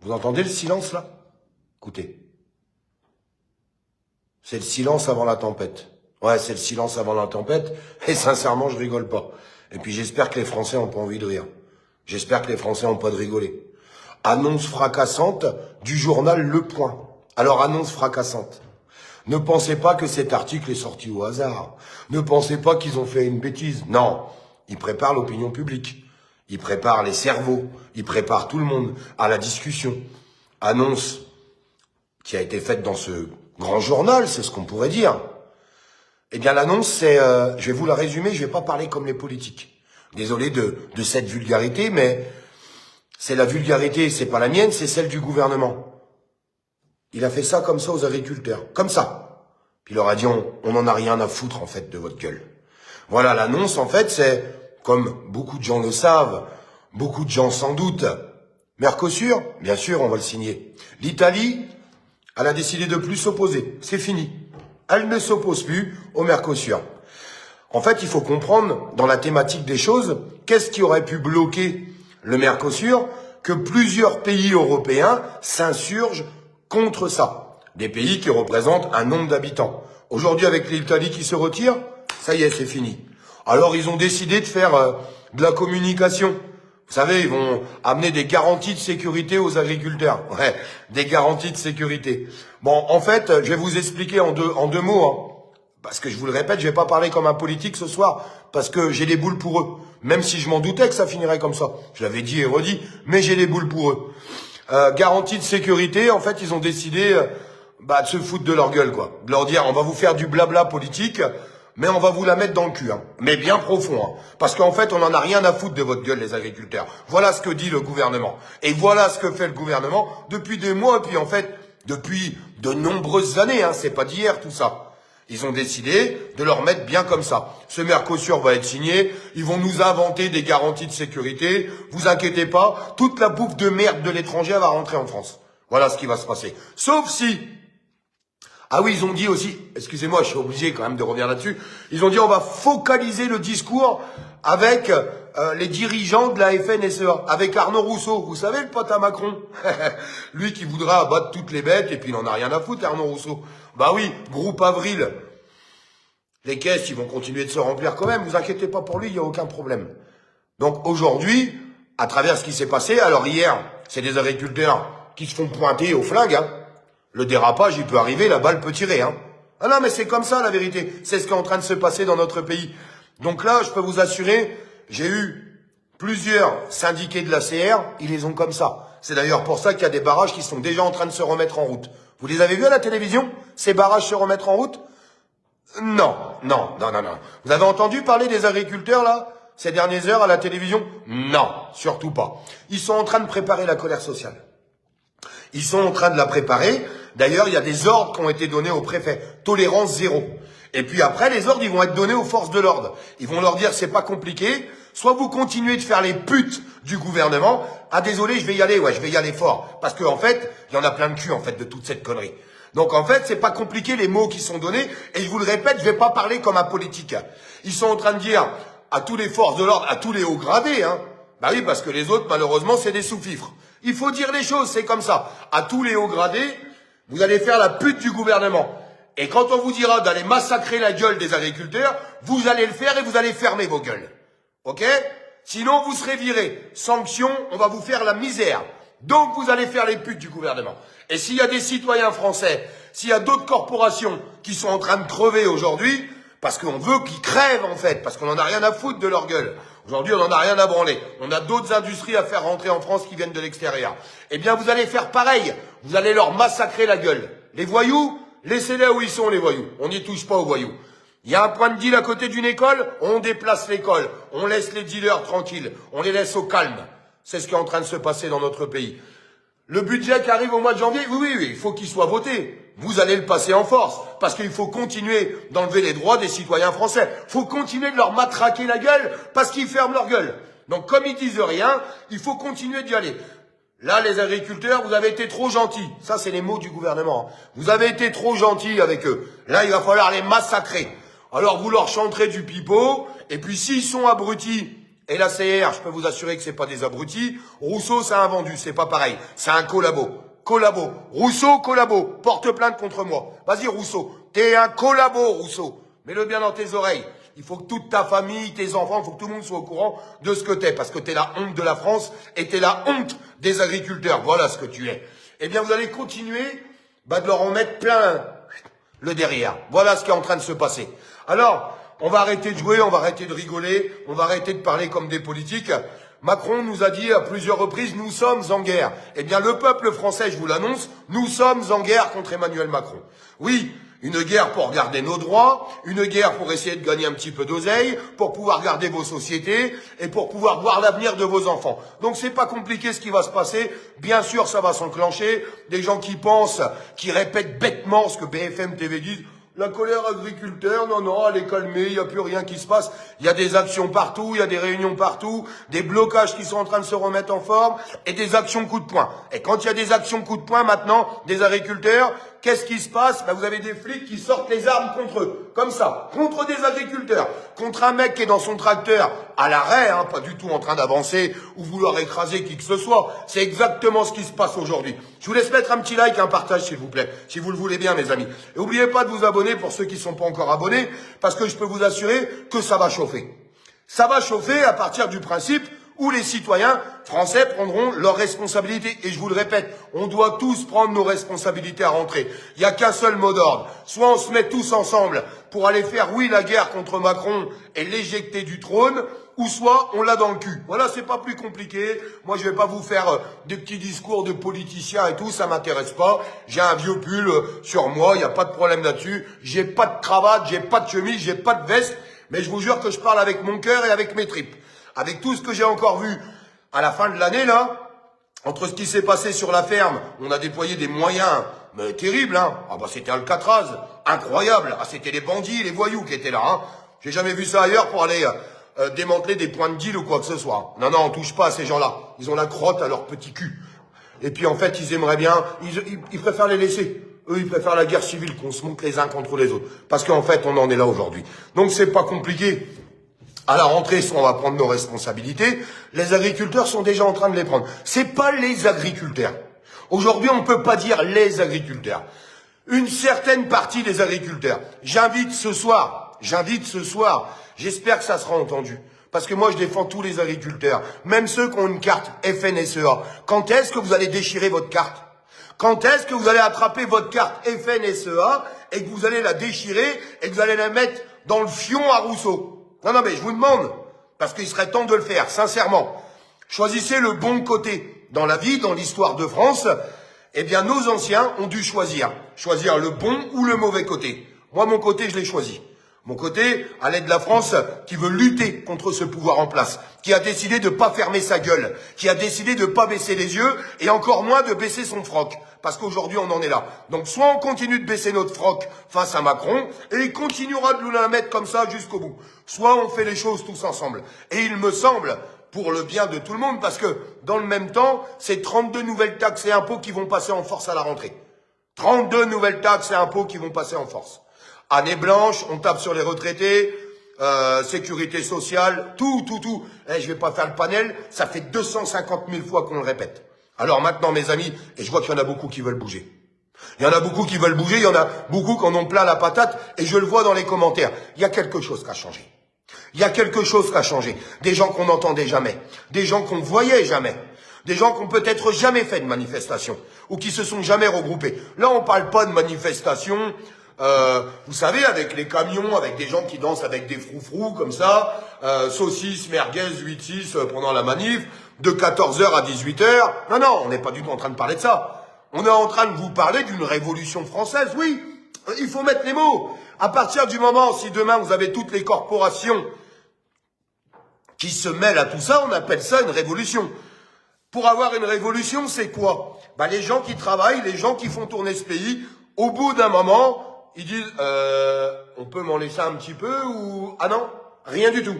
Vous entendez le silence là? Écoutez. C'est le silence avant la tempête. Ouais, c'est le silence avant la tempête. Et sincèrement, je rigole pas. Et puis j'espère que les Français ont pas envie de rire. J'espère que les Français ont pas de rigoler. Annonce fracassante du journal Le Point. Alors, annonce fracassante. Ne pensez pas que cet article est sorti au hasard. Ne pensez pas qu'ils ont fait une bêtise. Non, ils préparent l'opinion publique. Ils préparent les cerveaux. Ils préparent tout le monde à la discussion. Annonce qui a été faite dans ce grand journal, c'est ce qu'on pourrait dire. Eh bien, l'annonce, c'est... je vais vous la résumer, je vais pas parler comme les politiques. Désolé de cette vulgarité, mais c'est la vulgarité, c'est pas la mienne, c'est celle du gouvernement. Il a fait ça comme ça aux agriculteurs, comme ça. Puis il leur a dit, on en a rien à foutre, en fait, de votre gueule. Voilà, l'annonce, en fait, c'est, comme beaucoup de gens le savent, beaucoup de gens sans doute, Mercosur, bien sûr, on va le signer. L'Italie, elle a décidé de plus s'opposer, c'est fini. Elle ne s'oppose plus au Mercosur. En fait, il faut comprendre, dans la thématique des choses, qu'est-ce qui aurait pu bloquer le Mercosur, que plusieurs pays européens s'insurgent contre ça. Des pays qui représentent un nombre d'habitants. Aujourd'hui, avec l'Italie qui se retire, ça y est, c'est fini. Alors, ils ont décidé de faire de la communication. Vous savez, ils vont amener des garanties de sécurité aux agriculteurs. Ouais, des garanties de sécurité. Bon, en fait, je vais vous expliquer en deux mots, hein. Parce que je vous le répète, je vais pas parler comme un politique ce soir, parce que j'ai des boules pour eux. Même si je m'en doutais que ça finirait comme ça. Je l'avais dit et redit, mais j'ai des boules pour eux. Garantie de sécurité, en fait, ils ont décidé de se foutre de leur gueule, quoi. De leur dire, on va vous faire du blabla politique, mais on va vous la mettre dans le cul, hein. Mais bien profond, hein. Parce qu'en fait, on en a rien à foutre de votre gueule, les agriculteurs. Voilà ce que dit le gouvernement. Et voilà ce que fait le gouvernement depuis des mois, et puis en fait, depuis de nombreuses années, hein. C'est pas d'hier, tout ça. Ils ont décidé de leur mettre bien comme ça. Ce Mercosur va être signé, ils vont nous inventer des garanties de sécurité, vous inquiétez pas, toute la bouffe de merde de l'étranger va rentrer en France. Voilà ce qui va se passer. Sauf si... Ah oui, ils ont dit aussi, excusez-moi, je suis obligé quand même de revenir là-dessus, ils ont dit on va focaliser le discours avec les dirigeants de la FNSEA, avec Arnaud Rousseau, vous savez le pote à Macron, lui qui voudra abattre toutes les bêtes et puis il en a rien à foutre Arnaud Rousseau. Bah oui, groupe Avril, les caisses ils vont continuer de se remplir quand même, vous inquiétez pas pour lui, il n'y a aucun problème. Donc aujourd'hui, à travers ce qui s'est passé, alors hier, c'est des agriculteurs qui se font pointer au flingue, hein. Le dérapage, il peut arriver, la balle peut tirer, hein. Ah non, mais c'est comme ça, la vérité. C'est ce qui est en train de se passer dans notre pays. Donc là, je peux vous assurer, j'ai eu plusieurs syndiqués de la CR, ils les ont comme ça. C'est d'ailleurs pour ça qu'il y a des barrages qui sont déjà en train de se remettre en route. Vous les avez vus à la télévision, ces barrages se remettre en route? Non. Vous avez entendu parler des agriculteurs, là, ces dernières heures à la télévision? Non, surtout pas. Ils sont en train de préparer la colère sociale. Ils sont en train de la préparer. D'ailleurs, il y a des ordres qui ont été donnés au préfet. Tolérance zéro. Et puis après, les ordres, ils vont être donnés aux forces de l'ordre. Ils vont leur dire, c'est pas compliqué. Soit vous continuez de faire les putes du gouvernement. Ah, désolé, je vais y aller fort. Parce qu'en fait, il y en a plein de cul, en fait, de toute cette connerie. Donc, en fait, c'est pas compliqué les mots qui sont donnés. Et je vous le répète, je vais pas parler comme un politique. Ils sont en train de dire à tous les forces de l'ordre, à tous les hauts gradés, hein. Bah oui, parce que les autres, malheureusement, c'est des sous-fifres. Il faut dire les choses, c'est comme ça. À tous les hauts gradés, vous allez faire la pute du gouvernement. Et quand on vous dira d'aller massacrer la gueule des agriculteurs, vous allez le faire et vous allez fermer vos gueules. Ok? Sinon, vous serez virés. Sanction, on va vous faire la misère. Donc, vous allez faire les putes du gouvernement. Et s'il y a des citoyens français, s'il y a d'autres corporations qui sont en train de crever aujourd'hui, parce qu'on veut qu'ils crèvent en fait, parce qu'on n'en a rien à foutre de leur gueule. Aujourd'hui, on n'en a rien à branler. On a d'autres industries à faire rentrer en France qui viennent de l'extérieur. Eh bien, vous allez faire pareil. Vous allez leur massacrer la gueule. Les voyous, laissez-les où ils sont, les voyous. On n'y touche pas aux voyous. Il y a un point de deal à côté d'une école, on déplace l'école. On laisse les dealers tranquilles. On les laisse au calme. C'est ce qui est en train de se passer dans notre pays. Le budget qui arrive au mois de janvier, oui, il faut qu'il soit voté. Vous allez le passer en force, parce qu'il faut continuer d'enlever les droits des citoyens français. Il faut continuer de leur matraquer la gueule, parce qu'ils ferment leur gueule. Donc comme ils disent rien, il faut continuer d'y aller. Là, les agriculteurs, vous avez été trop gentils. Ça, c'est les mots du gouvernement. Vous avez été trop gentils avec eux. Là, il va falloir les massacrer. Alors, vous leur chanterez du pipeau, et puis s'ils sont abrutis Et la CR, je peux vous assurer que c'est pas des abrutis. Rousseau, c'est un vendu, c'est pas pareil. C'est un collabo. Collabo. Rousseau, collabo. Porte plainte contre moi. Vas-y, Rousseau. T'es un collabo, Rousseau. Mets-le bien dans tes oreilles. Il faut que toute ta famille, tes enfants, il faut que tout le monde soit au courant de ce que t'es. Parce que t'es la honte de la France et t'es la honte des agriculteurs. Voilà ce que tu es. Eh bien, vous allez continuer, de leur en mettre plein le derrière. Voilà ce qui est en train de se passer. Alors, on va arrêter de jouer, on va arrêter de rigoler, on va arrêter de parler comme des politiques. Macron nous a dit à plusieurs reprises, nous sommes en guerre. Eh bien, le peuple français, je vous l'annonce, nous sommes en guerre contre Emmanuel Macron. Oui, une guerre pour garder nos droits, une guerre pour essayer de gagner un petit peu d'oseille, pour pouvoir garder vos sociétés et pour pouvoir voir l'avenir de vos enfants. Donc c'est pas compliqué ce qui va se passer. Bien sûr, ça va s'enclencher. Des gens qui pensent, qui répètent bêtement ce que BFM TV dit. La colère agriculteur, non, elle est calmée, il n'y a plus rien qui se passe. Il y a des actions partout, il y a des réunions partout, des blocages qui sont en train de se remettre en forme et des actions coup de poing. Et quand il y a des actions coup de poing maintenant, des agriculteurs, qu'est-ce qui se passe? Vous avez des flics qui sortent les armes contre eux, comme ça, contre des agriculteurs, contre un mec qui est dans son tracteur à l'arrêt, pas du tout en train d'avancer ou vouloir écraser qui que ce soit. C'est exactement ce qui se passe aujourd'hui. Je vous laisse mettre un petit like, un partage s'il vous plaît, si vous le voulez bien mes amis. Et n'oubliez pas de vous abonner pour ceux qui ne sont pas encore abonnés, parce que je peux vous assurer que ça va chauffer. Ça va chauffer à partir du principe où les citoyens français prendront leurs responsabilités. Et je vous le répète, on doit tous prendre nos responsabilités à rentrer. Il n'y a qu'un seul mot d'ordre. Soit on se met tous ensemble pour aller faire, oui, la guerre contre Macron et l'éjecter du trône, ou soit on l'a dans le cul. Voilà, c'est pas plus compliqué. Moi, je vais pas vous faire des petits discours de politiciens et tout, ça m'intéresse pas. J'ai un vieux pull sur moi, il n'y a pas de problème là-dessus. J'ai pas de cravate, j'ai pas de chemise, j'ai pas de veste, mais je vous jure que je parle avec mon cœur et avec mes tripes. Avec tout ce que j'ai encore vu à la fin de l'année, là, entre ce qui s'est passé sur la ferme, on a déployé des moyens terribles, c'était Alcatraz, incroyable. C'était les bandits, les voyous qui étaient là, J'ai jamais vu ça ailleurs pour aller démanteler des points de deal ou quoi que ce soit. Non, on touche pas à ces gens-là. Ils ont la crotte à leur petit cul. Et puis en fait, ils aimeraient bien, ils préfèrent les laisser. Eux, ils préfèrent la guerre civile, qu'on se monte les uns contre les autres. Parce qu'en fait, on en est là aujourd'hui. Donc c'est pas compliqué. À la rentrée, on va prendre nos responsabilités. Les agriculteurs sont déjà en train de les prendre. C'est pas les agriculteurs. Aujourd'hui, on ne peut pas dire les agriculteurs. Une certaine partie des agriculteurs. J'invite ce soir, j'espère que ça sera entendu. Parce que moi, je défends tous les agriculteurs, même ceux qui ont une carte FNSEA. Quand est-ce que vous allez déchirer votre carte? Quand est-ce que vous allez attraper votre carte FNSEA et que vous allez la déchirer et que vous allez la mettre dans le fion à Rousseau? Non, mais je vous demande, parce qu'il serait temps de le faire, sincèrement. Choisissez le bon côté. Dans la vie, dans l'histoire de France, eh bien, nos anciens ont dû choisir le bon ou le mauvais côté. Moi, mon côté, je l'ai choisi. Mon côté, à l'aide de la France, qui veut lutter contre ce pouvoir en place, qui a décidé de pas fermer sa gueule, qui a décidé de pas baisser les yeux, et encore moins de baisser son froc. Parce qu'aujourd'hui, on en est là. Donc, soit on continue de baisser notre froc face à Macron, et il continuera de nous la mettre comme ça jusqu'au bout. Soit on fait les choses tous ensemble. Et il me semble, pour le bien de tout le monde, parce que, dans le même temps, c'est 32 nouvelles taxes et impôts qui vont passer en force à la rentrée. 32 nouvelles taxes et impôts qui vont passer en force. Année blanche, on tape sur les retraités, sécurité sociale, tout. Je vais pas faire le panel, ça fait 250 000 fois qu'on le répète. Alors maintenant, mes amis, et je vois qu'il y en a beaucoup qui veulent bouger. Il y en a beaucoup qui veulent bouger, il y en a beaucoup qui en ont plein la patate, et je le vois dans les commentaires. Il y a quelque chose qui a changé. Il y a quelque chose qui a changé. Des gens qu'on n'entendait jamais, des gens qu'on voyait jamais, des gens qui ont peut-être jamais fait de manifestation, ou qui se sont jamais regroupés. Là, on parle pas de manifestation... vous savez, avec les camions, avec des gens qui dansent avec des froufrous comme ça, saucisses, merguez, 8-6 pendant la manif, de 14h à 18h. Non, on n'est pas du tout en train de parler de ça. On est en train de vous parler d'une révolution française, oui. Il faut mettre les mots. À partir du moment, si demain vous avez toutes les corporations qui se mêlent à tout ça, on appelle ça une révolution. Pour avoir une révolution, c'est quoi? Les gens qui travaillent, les gens qui font tourner ce pays, au bout d'un moment... Ils disent, on peut m'en laisser un petit peu ou... Ah non, rien du tout.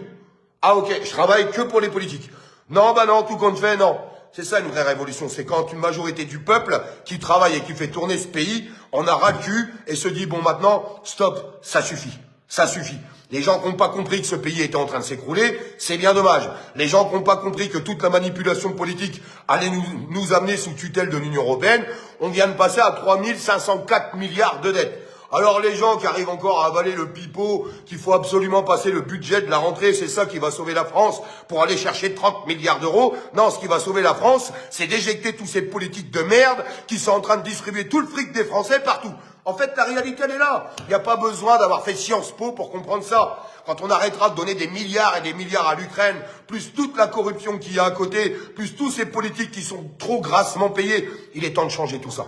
Ah ok, je travaille que pour les politiques. Non, non, tout compte fait, non. C'est ça une vraie révolution, c'est quand une majorité du peuple qui travaille et qui fait tourner ce pays en a ras le cul et se dit, bon maintenant, stop, ça suffit. Ça suffit. Les gens qui n'ont pas compris que ce pays était en train de s'écrouler, c'est bien dommage. Les gens qui n'ont pas compris que toute la manipulation politique allait nous amener sous tutelle de l'Union européenne, on vient de passer à 3504 milliards de dettes. Alors les gens qui arrivent encore à avaler le pipeau, qu'il faut absolument passer le budget de la rentrée, c'est ça qui va sauver la France pour aller chercher 30 milliards d'euros. Non, ce qui va sauver la France, c'est d'éjecter tous ces politiques de merde qui sont en train de distribuer tout le fric des Français partout. En fait, la réalité, elle est là. Il n'y a pas besoin d'avoir fait Sciences Po pour comprendre ça. Quand on arrêtera de donner des milliards et des milliards à l'Ukraine, plus toute la corruption qu'il y a à côté, plus tous ces politiques qui sont trop grassement payés, il est temps de changer tout ça.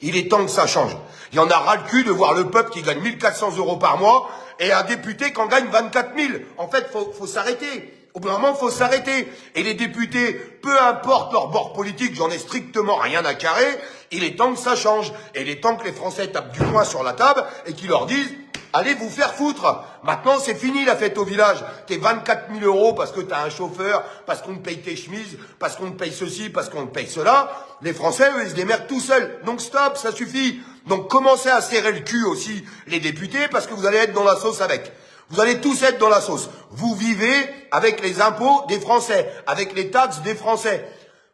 Il est temps que ça change. Il y en a ras le cul de voir le peuple qui gagne 1400 euros par mois et un député qui en gagne 24 000. En fait, faut s'arrêter. Au bout d'un moment, faut s'arrêter. Et les députés, peu importe leur bord politique, j'en ai strictement rien à carrer, il est temps que ça change. Et il est temps que les Français tapent du poing sur la table et qu'ils leur disent « Allez vous faire foutre !» Maintenant, c'est fini la fête au village. T'es 24 000 euros parce que t'as un chauffeur, parce qu'on te paye tes chemises, parce qu'on te paye ceci, parce qu'on te paye cela. Les Français, eux, ils se démerdent tout seuls. Donc stop, ça suffit. Donc commencez à serrer le cul aussi, les députés, parce que vous allez être dans la sauce avec. Vous allez tous être dans la sauce. Vous vivez avec les impôts des Français, avec les taxes des Français.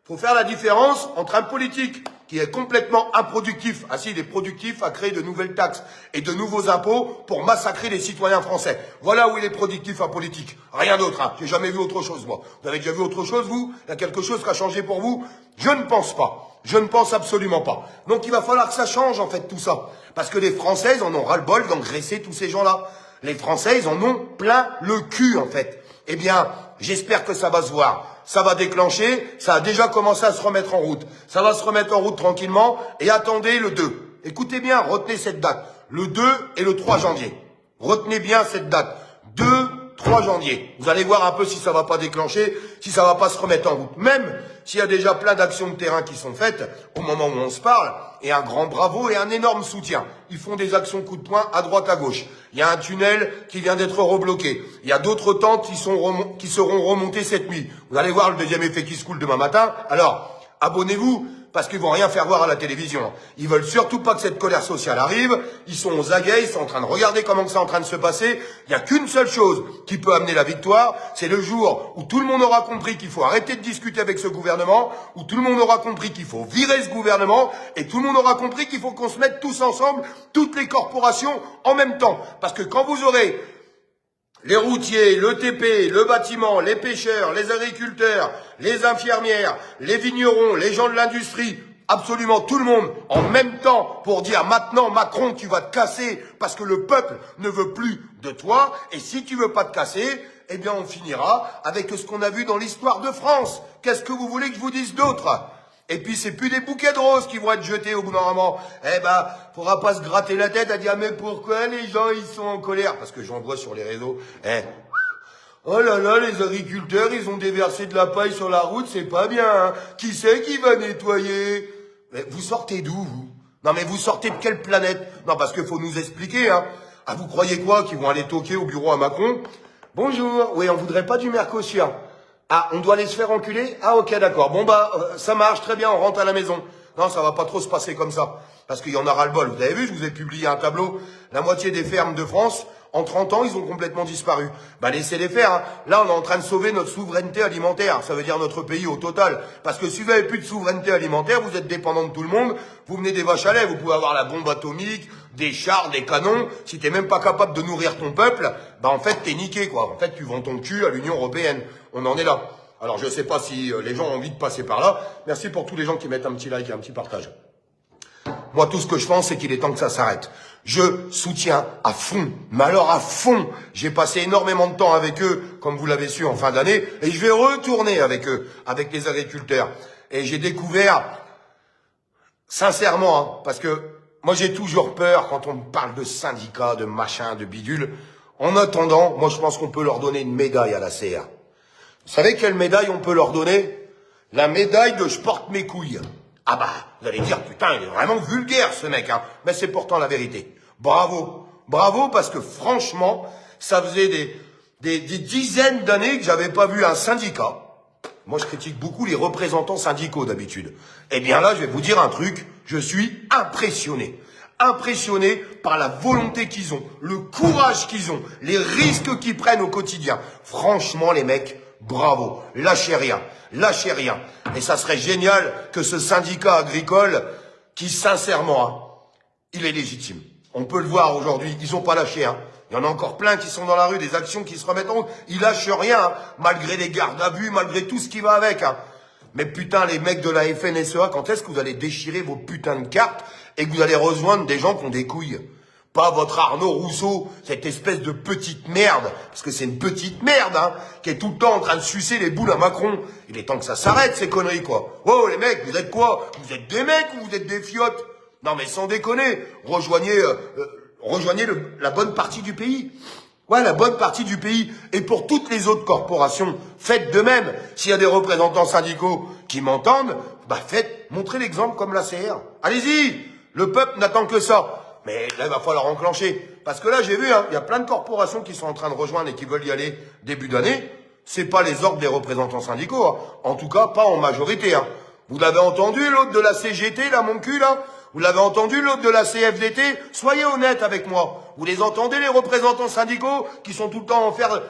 Faut faire la différence entre un politique qui est complètement improductif, ainsi il est productif à créer de nouvelles taxes et de nouveaux impôts pour massacrer les citoyens français. Voilà où il est productif un politique. Rien d'autre, hein. J'ai jamais vu autre chose, moi. Vous avez déjà vu autre chose, vous? Il y a quelque chose qui a changé pour vous? Je ne pense pas. Je ne pense absolument pas. Donc il va falloir que ça change, en fait, tout ça. Parce que les Français, ils en ont ras-le-bol d'engraisser tous ces gens-là. Les Français, ils en ont plein le cul, en fait. Eh bien, j'espère que ça va se voir. Ça va déclencher, ça a déjà commencé à se remettre en route. Ça va se remettre en route tranquillement, et attendez le 2. Écoutez bien, retenez cette date. Le 2 et le 3 janvier. Retenez bien cette date. 2, 3 janvier. Vous allez voir un peu si ça va pas déclencher, si ça va pas se remettre en route. Même s'il y a déjà plein d'actions de terrain qui sont faites, au moment où on se parle, et un grand bravo et un énorme soutien. Ils font des actions coup de poing à droite, à gauche. Il y a un tunnel qui vient d'être rebloqué. Il y a d'autres tentes qui seront remontées cette nuit. Vous allez voir le deuxième effet qui se coule demain matin. Alors, abonnez-vous, parce qu'ils vont rien faire voir à la télévision. Ils veulent surtout pas que cette colère sociale arrive. Ils sont aux aguets, ils sont en train de regarder comment c'est en train de se passer. Il n'y a qu'une seule chose qui peut amener la victoire, c'est le jour où tout le monde aura compris qu'il faut arrêter de discuter avec ce gouvernement, où tout le monde aura compris qu'il faut virer ce gouvernement, et tout le monde aura compris qu'il faut qu'on se mette tous ensemble, toutes les corporations, en même temps. Parce que quand vous aurez les routiers, le TP, le bâtiment, les pêcheurs, les agriculteurs, les infirmières, les vignerons, les gens de l'industrie, absolument tout le monde en même temps pour dire maintenant Macron tu vas te casser parce que le peuple ne veut plus de toi et si tu veux pas te casser, eh bien on finira avec ce qu'on a vu dans l'histoire de France. Qu'est-ce que vous voulez que je vous dise d'autre ? Et puis c'est plus des bouquets de roses qui vont être jetés au bout d'un moment. Eh ben, faudra pas se gratter la tête à dire mais pourquoi les gens ils sont en colère ? Parce que j'en vois sur les réseaux. Oh là là, les agriculteurs ils ont déversé de la paille sur la route, c'est pas bien. Hein. Qui c'est qui va nettoyer ? Mais vous sortez d'où vous ? Non mais vous sortez de quelle planète ? Non parce qu'il faut nous expliquer. Hein. Ah vous croyez quoi ? Qu'ils vont aller toquer au bureau à Macron ? Bonjour. Oui on voudrait pas du Mercosur. Ah, on doit aller se faire enculer ? Ah, ok, d'accord. Bon, bah, ça marche très bien, on rentre à la maison. Non, ça va pas trop se passer comme ça. Parce qu'il y en a ras-le-bol. Vous avez vu, je vous ai publié un tableau. La moitié des fermes de France, en 30 ans, ils ont complètement disparu. Bah, laissez-les faire, hein. Là, on est en train de sauver notre souveraineté alimentaire. Ça veut dire notre pays au total. Parce que si vous n'avez plus de souveraineté alimentaire, vous êtes dépendant de tout le monde. Vous venez des vaches à lait. Vous pouvez avoir la bombe atomique, des chars, des canons. Si t'es même pas capable de nourrir ton peuple, bah, en fait, t'es niqué, quoi. En fait, tu vends ton cul à l'Union européenne. On en est là. Alors, je ne sais pas si les gens ont envie de passer par là. Merci pour tous les gens qui mettent un petit like et un petit partage. Moi, tout ce que je pense, c'est qu'il est temps que ça s'arrête. Je soutiens à fond, mais alors à fond. J'ai passé énormément de temps avec eux, comme vous l'avez su en fin d'année, et je vais retourner avec eux, avec les agriculteurs. Et j'ai découvert, sincèrement, hein, parce que moi j'ai toujours peur quand on me parle de syndicats, de machin, de bidule. En attendant, moi je pense qu'on peut leur donner une médaille à la CA. Vous savez quelle médaille on peut leur donner ? La médaille de je porte mes couilles. Ah bah, vous allez dire, putain, il est vraiment vulgaire ce mec, hein. Mais c'est pourtant la vérité. Bravo. Bravo parce que franchement, ça faisait des dizaines d'années que j'avais pas vu un syndicat. Moi, je critique beaucoup les représentants syndicaux d'habitude. Eh bien là, je vais vous dire un truc, je suis impressionné. impressionné par la volonté qu'ils ont, le courage qu'ils ont, les risques qu'ils prennent au quotidien. Franchement, les mecs, bravo, lâchez rien, lâchez rien. Et ça serait génial que ce syndicat agricole, qui sincèrement, hein, il est légitime. On peut le voir aujourd'hui, ils n'ont pas lâché. Hein. Il y en a encore plein qui sont dans la rue, des actions qui se remettent en route. Ils lâchent rien, hein, malgré les gardes à vue, malgré tout ce qui va avec. Hein. Mais putain, les mecs de la FNSEA, quand est-ce que vous allez déchirer vos putains de cartes et que vous allez rejoindre des gens qui ont des couilles? Pas votre Arnaud Rousseau, cette espèce de petite merde, parce que c'est une petite merde, hein, qui est tout le temps en train de sucer les boules à Macron. Il est temps que ça s'arrête, ces conneries, quoi. Oh, les mecs, vous êtes quoi? Vous êtes des mecs ou vous êtes des fiottes? Non, mais sans déconner, rejoignez la bonne partie du pays. Ouais, la bonne partie du pays. Et pour toutes les autres corporations, faites de même. S'il y a des représentants syndicaux qui m'entendent, bah montrez l'exemple comme la CR. Allez-y, le peuple n'attend que ça. Mais là, il va falloir enclencher. Parce que là, j'ai vu, hein, il y a plein de corporations qui sont en train de rejoindre et qui veulent y aller début d'année. C'est pas les ordres des représentants syndicaux. Hein. En tout cas, pas en majorité. Hein. Vous l'avez entendu, l'autre de la CGT, là, mon cul, là? Vous l'avez entendu, l'autre de la CFDT? Soyez honnête avec moi. Vous les entendez, les représentants syndicaux qui sont tout le temps en faire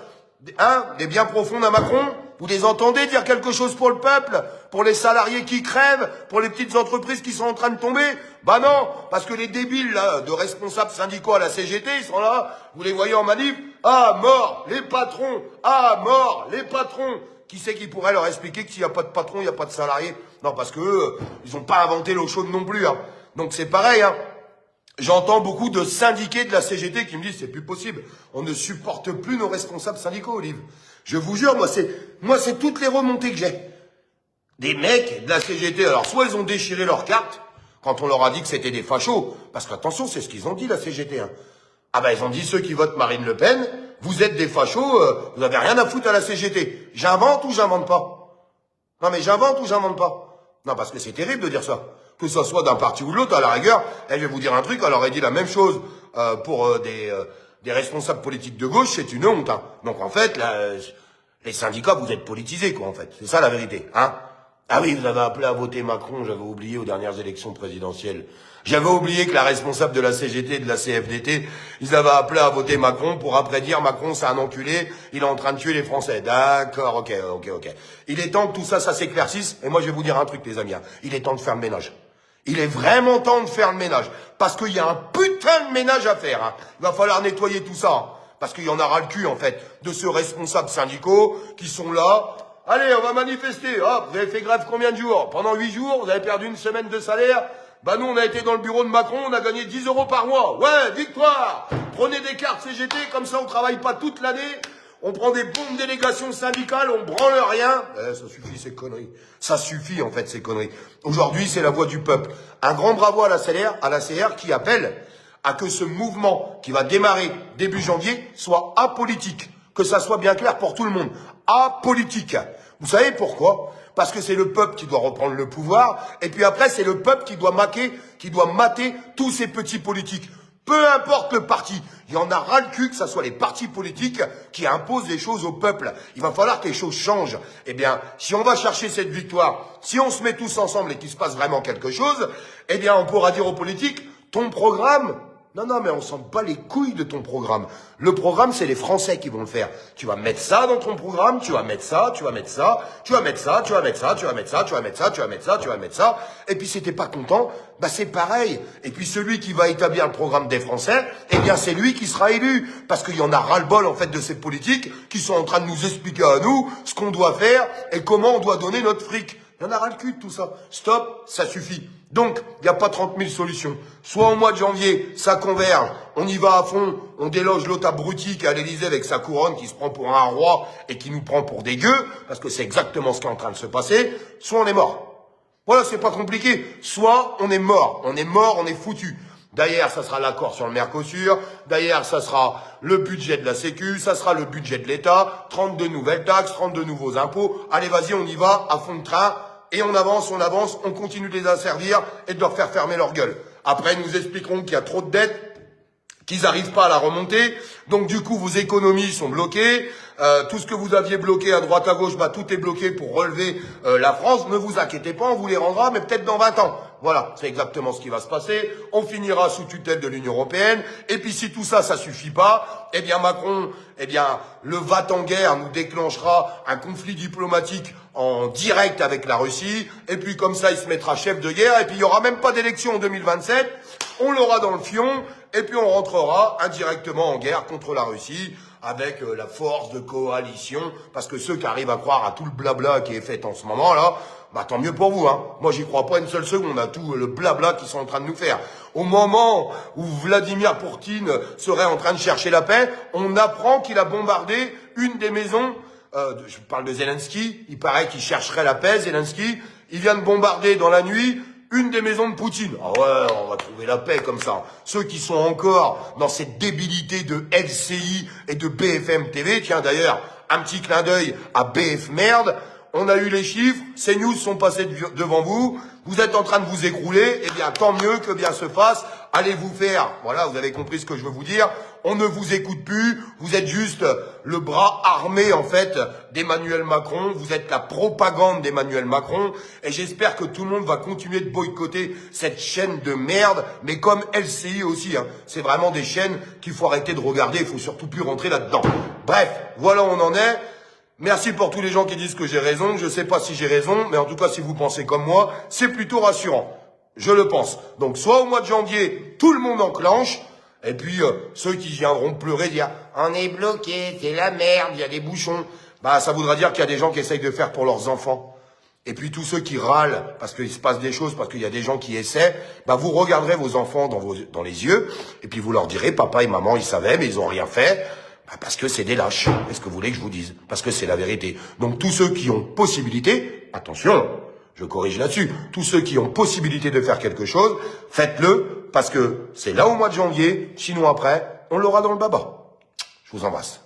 des biens profonds à Macron? Vous les entendez dire quelque chose pour le peuple? Pour les salariés qui crèvent? Pour les petites entreprises qui sont en train de tomber? Bah non, parce que les débiles là, de responsables syndicaux à la CGT, ils sont là, vous les voyez en manif. Ah, mort, les patrons! Ah, mort, les patrons! Qui c'est qui pourrait leur expliquer que s'il n'y a pas de patron, il n'y a pas de salarié? Non, parce que eux, ils n'ont pas inventé l'eau chaude non plus. Hein. Donc c'est pareil, hein. J'entends beaucoup de syndiqués de la CGT qui me disent c'est plus possible. On ne supporte plus nos responsables syndicaux, Olive. Je vous jure, moi c'est toutes les remontées que j'ai. Des mecs de la CGT, alors soit ils ont déchiré leurs cartes quand on leur a dit que c'était des fachos, parce qu'attention, c'est ce qu'ils ont dit la CGT. Hein. Ah ben ils ont dit ceux qui votent Marine Le Pen, vous êtes des fachos, vous avez rien à foutre à la CGT. J'invente ou j'invente pas? Non mais j'invente ou j'invente pas? Non parce que c'est terrible de dire ça. Que ce soit d'un parti ou de l'autre, à la rigueur, je vais vous dire un truc, elle aurait dit la même chose pour des responsables politiques de gauche, c'est une honte. Hein. Donc en fait, là, les syndicats, vous êtes politisés, quoi, en fait. C'est ça la vérité. Hein. Ah oui, vous avez appelé à voter Macron, j'avais oublié aux dernières élections présidentielles. J'avais oublié que la responsable de la CGT et de la CFDT, ils avaient appelé à voter Macron pour après dire Macron c'est un enculé, il est en train de tuer les Français. D'accord, ok. Il est temps que tout ça s'éclaircisse, et moi je vais vous dire un truc les amis, hein. Il est temps de faire le ménage. Il est vraiment temps de faire le ménage. Parce qu'il y a un putain de ménage à faire. Hein. Il va falloir nettoyer tout ça. Hein. Parce qu'il y en a ras le cul, en fait, de ceux responsables syndicaux qui sont là. Allez, on va manifester. Ah, vous avez fait grève combien de jours? Pendant 8 jours, vous avez perdu une semaine de salaire. Bah nous, on a été dans le bureau de Macron, on a gagné 10 € par mois. Ouais, victoire. Prenez des cartes CGT, comme ça on travaille pas toute l'année. On prend des bonnes délégations syndicales, on branle rien. Ça suffit ces conneries. Ça suffit en fait ces conneries. Aujourd'hui, c'est la voix du peuple. Un grand bravo à la CR qui appelle à que ce mouvement qui va démarrer début janvier soit apolitique. Que ça soit bien clair pour tout le monde. Apolitique. Vous savez pourquoi? Parce que c'est le peuple qui doit reprendre le pouvoir. Et puis après, c'est le peuple qui doit mater tous ces petits politiques. Peu importe le parti, il y en a ras le cul que ce soit les partis politiques qui imposent les choses au peuple. Il va falloir que les choses changent. Eh bien, si on va chercher cette victoire, si on se met tous ensemble et qu'il se passe vraiment quelque chose, eh bien, on pourra dire aux politiques, ton programme, non, mais on s'en bat les couilles de ton programme. Le programme, c'est les Français qui vont le faire. Tu vas mettre ça dans ton programme, tu vas mettre ça, tu vas mettre ça, tu vas mettre ça, tu vas mettre ça, tu vas mettre ça, tu vas mettre ça, tu vas mettre ça, tu vas mettre ça. Et puis si t'es pas content, bah c'est pareil. Et puis celui qui va établir le programme des Français, eh bien c'est lui qui sera élu. Parce qu'il y en a ras-le-bol en fait de ces politiques qui sont en train de nous expliquer à nous ce qu'on doit faire et comment on doit donner notre fric. Il y en a ras le cul de tout ça. Stop, ça suffit. Donc, il n'y a pas 30 000 solutions. Soit au mois de janvier, ça converge, on y va à fond, on déloge l'autre abruti qui est à l'Élysée avec sa couronne, qui se prend pour un roi et qui nous prend pour des gueux, parce que c'est exactement ce qui est en train de se passer, soit on est mort. Voilà, c'est pas compliqué. Soit on est mort, on est foutu. D'ailleurs, ça sera l'accord sur le Mercosur. D'ailleurs, ça sera le budget de la Sécu, ça sera le budget de l'État, 32 nouvelles taxes, 32 nouveaux impôts. Allez, vas-y, on y va, à fond de train. Et on avance, on continue de les asservir et de leur faire fermer leur gueule. Après, ils nous expliqueront qu'il y a trop de dettes, qu'ils n'arrivent pas à la remonter. Donc du coup, vos économies sont bloquées. Tout ce que vous aviez bloqué à droite à gauche, bah tout est bloqué pour relever la France. Ne vous inquiétez pas, on vous les rendra, mais peut-être dans 20 ans. Voilà, c'est exactement ce qui va se passer. On finira sous tutelle de l'Union européenne. Et puis si tout ça, ça suffit pas, eh bien Macron, le va-t-en-guerre nous déclenchera un conflit diplomatique en direct avec la Russie. Et puis comme ça, il se mettra chef de guerre. Et puis il y aura même pas d'élection en 2027. On l'aura dans le fion. Et puis on rentrera indirectement en guerre contre la Russie avec la force de coalition. Parce que ceux qui arrivent à croire à tout le blabla qui est fait en ce moment là, bah tant mieux pour vous, hein. Moi j'y crois pas une seule seconde à tout le blabla qu'ils sont en train de nous faire. Au moment où Vladimir Poutine serait en train de chercher la paix, on apprend qu'il a bombardé une des maisons, je parle de Zelensky, il paraît qu'il chercherait la paix, Zelensky, il vient de bombarder dans la nuit une des maisons de Poutine. Ah ouais, on va trouver la paix comme ça. Ceux qui sont encore dans cette débilité de LCI et de BFM TV, tiens d'ailleurs, un petit clin d'œil à BF Merde, on a eu les chiffres, ces news sont passés devant vous, vous êtes en train de vous écrouler, eh bien tant mieux que bien se fasse, allez vous faire, voilà, vous avez compris ce que je veux vous dire, on ne vous écoute plus, vous êtes juste le bras armé en fait d'Emmanuel Macron, vous êtes la propagande d'Emmanuel Macron, et j'espère que tout le monde va continuer de boycotter cette chaîne de merde, mais comme LCI aussi, hein, c'est vraiment des chaînes qu'il faut arrêter de regarder, il faut surtout plus rentrer là-dedans. Bref, voilà où on en est. Merci pour tous les gens qui disent que j'ai raison. Je ne sais pas si j'ai raison, mais en tout cas, si vous pensez comme moi, c'est plutôt rassurant. Je le pense. Donc, soit au mois de janvier, tout le monde enclenche, et puis ceux qui viendront pleurer, dire « On est bloqué, c'est la merde, il y a des bouchons », bah ça voudra dire qu'il y a des gens qui essayent de faire pour leurs enfants. Et puis tous ceux qui râlent parce qu'il se passe des choses, parce qu'il y a des gens qui essaient, bah vous regarderez vos enfants dans les yeux, et puis vous leur direz « Papa et maman, ils savaient, mais ils ont rien fait ». Bah parce que c'est des lâches. Est-ce que vous voulez que je vous dise? Parce que c'est la vérité. Donc tous ceux qui ont possibilité, attention, je corrige là-dessus, tous ceux qui ont possibilité de faire quelque chose, faites-le, parce que c'est là au mois de janvier, sinon après, on l'aura dans le baba. Je vous embrasse.